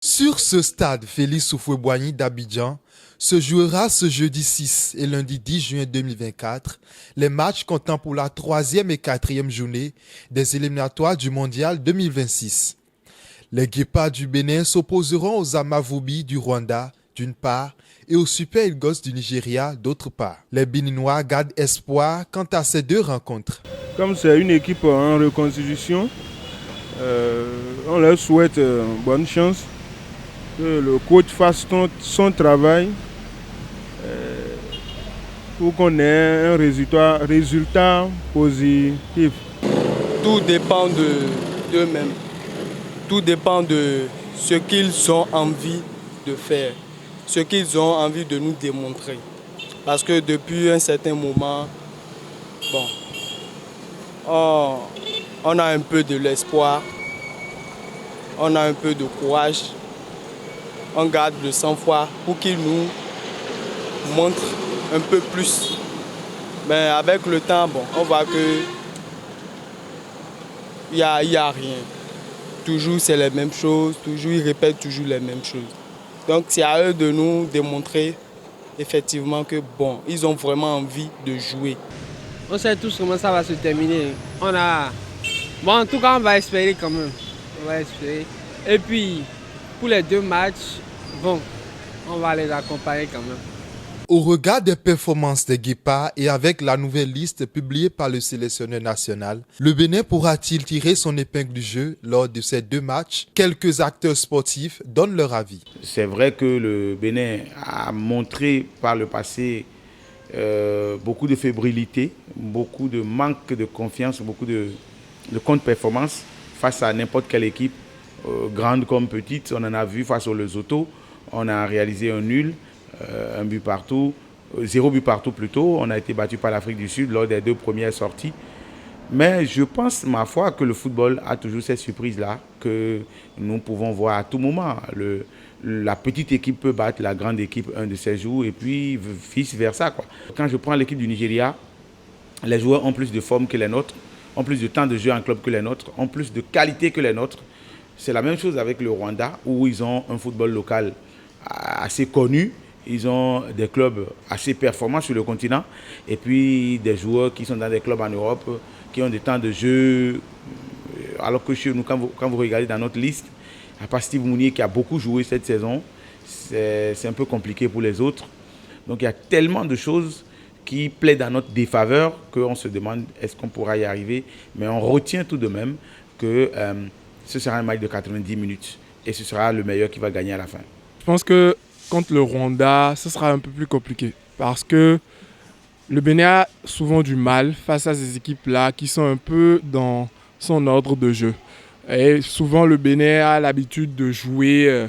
Sur ce stade Félix Houphouët-Boigny d'Abidjan se jouera ce jeudi 6 et lundi 10 juin 2024 les matchs comptant pour la troisième et quatrième journée des éliminatoires du Mondial 2026. Les Guépards du Bénin s'opposeront aux Amavubi du Rwanda d'une part et aux Super Eagles du Nigeria d'autre part. Les Béninois gardent espoir quant à ces deux rencontres. Comme c'est une équipe en reconstitution, on leur souhaite bonne chance. Que le coach fasse son travail pour qu'on ait un résultat positif. Tout dépend d'eux-mêmes. Tout dépend de ce qu'ils ont envie de faire, ce qu'ils ont envie de nous démontrer. Parce que depuis un certain moment, on a un peu de l'espoir, on a un peu de courage. On garde le sang-froid pour qu'ils nous montrent un peu plus. Mais avec le temps, on voit que il y a rien. Toujours c'est les mêmes choses, toujours ils répètent toujours les mêmes choses. Donc c'est à eux de nous démontrer effectivement que ils ont vraiment envie de jouer. On sait tous comment ça va se terminer. En tout cas, on va espérer quand même. On va espérer. Et puis, pour les deux matchs, on va les accompagner quand même. Au regard des performances des Guépards et avec la nouvelle liste publiée par le sélectionneur national, le Bénin pourra-t-il tirer son épingle du jeu lors de ces deux matchs? Quelques acteurs sportifs donnent leur avis. C'est vrai que le Bénin a montré par le passé beaucoup de fébrilité, beaucoup de manque de confiance, beaucoup de contre-performance face à n'importe quelle équipe, grande comme petite. On en a vu face au Lesotho, on a réalisé un nul, un but partout, 0 but partout plutôt. On a été battu par l'Afrique du Sud lors des deux premières sorties. Mais je pense, ma foi, que le football a toujours ces surprises-là que nous pouvons voir à tout moment. La petite équipe peut battre la grande équipe un de ces jours et puis vice-versa, quoi. Quand je prends l'équipe du Nigeria, les joueurs ont plus de forme que les nôtres, ont plus de temps de jeu en club que les nôtres, ont plus de qualité que les nôtres. C'est la même chose avec le Rwanda où ils ont un football local assez connu. Ils ont des clubs assez performants sur le continent et puis des joueurs qui sont dans des clubs en Europe, qui ont des temps de jeu. Alors que chez nous, quand vous regardez dans notre liste, à part Steve Mounier qui a beaucoup joué cette saison, c'est un peu compliqué pour les autres. Donc il y a tellement de choses qui plaident à notre défaveur qu'on se demande est-ce qu'on pourra y arriver. Mais on retient tout de même que ce sera un match de 90 minutes et ce sera le meilleur qui va gagner à la fin. Je pense que contre le Rwanda, ce sera un peu plus compliqué parce que le Bénin a souvent du mal face à ces équipes-là qui sont un peu dans son ordre de jeu. Et souvent, le Bénin a l'habitude de jouer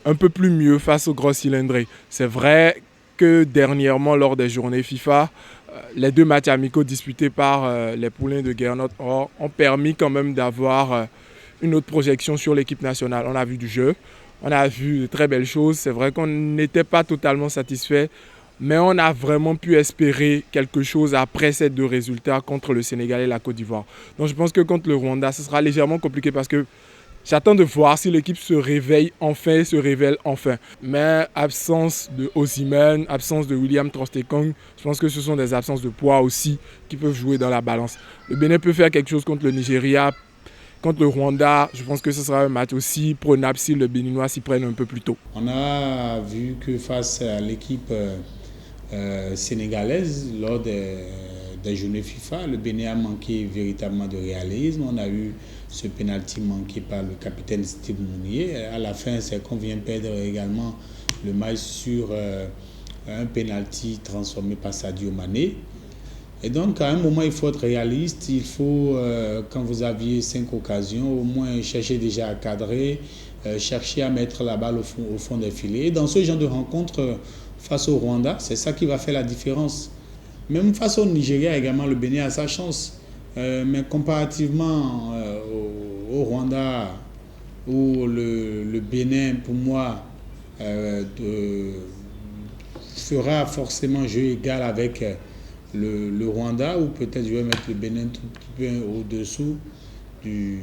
un peu plus mieux face aux gros cylindrés. C'est vrai que dernièrement, lors des journées FIFA, les deux matchs amicaux disputés par les Poulains de Gernot ont permis quand même d'avoir une autre projection sur l'équipe nationale. On a vu du jeu, on a vu de très belles choses. C'est vrai qu'on n'était pas totalement satisfait, mais on a vraiment pu espérer quelque chose après ces deux résultats contre le Sénégal et la Côte d'Ivoire. Donc je pense que contre le Rwanda, ce sera légèrement compliqué parce que j'attends de voir si l'équipe se réveille enfin, se révèle enfin. Mais absence de Osimhen, absence de William Troost-Ekong, je pense que ce sont des absences de poids aussi qui peuvent jouer dans la balance. Le Bénin peut faire quelque chose contre le Nigeria. Contre le Rwanda, je pense que ce sera un match aussi prenable si le Béninois s'y prenne un peu plus tôt. On a vu que face à l'équipe sénégalaise, lors des journées FIFA, le Bénin a manqué véritablement de réalisme. On a eu ce pénalty manqué par le capitaine Steve Mounier. À la fin, c'est qu'on vient perdre également le match sur un pénalty transformé par Sadio Mané. Et donc, à un moment, il faut être réaliste. Il faut, quand vous aviez 5 occasions, au moins chercher déjà à cadrer, chercher à mettre la balle au fond des filets. Et dans ce genre de rencontre, face au Rwanda, c'est ça qui va faire la différence. Même face au Nigeria également, le Bénin a sa chance. Mais comparativement au Rwanda, où le Bénin, pour moi, fera forcément jeu égal avec le Rwanda, ou peut-être je vais mettre le Bénin tout petit peu au-dessous du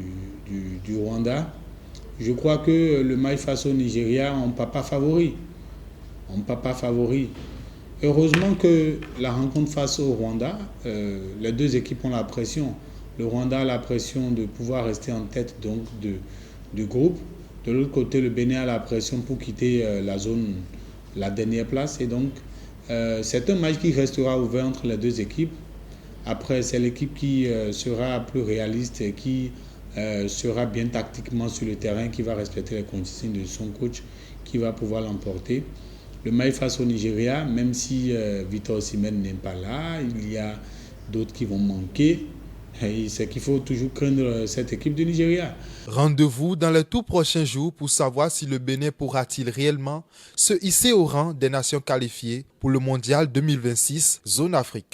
Rwanda. Je crois que le match face au Nigeria, on ne peut pas favori. On ne peut pas favori. Heureusement que la rencontre face au Rwanda, les deux équipes ont la pression. Le Rwanda a la pression de pouvoir rester en tête donc, du groupe. De l'autre côté, le Bénin a la pression pour quitter la dernière place. Et donc, c'est un match qui restera ouvert entre les deux équipes. Après, c'est l'équipe qui sera plus réaliste et qui sera bien tactiquement sur le terrain, qui va respecter les consignes de son coach, qui va pouvoir l'emporter. Le match face au Nigeria, même si Victor Osimhen n'est pas là, il y a d'autres qui vont manquer. C'est qu'il faut toujours craindre cette équipe du Nigeria. Rendez-vous dans les tout prochains jours pour savoir si le Bénin pourra-t-il réellement se hisser au rang des nations qualifiées pour le Mondial 2026 Zone Afrique.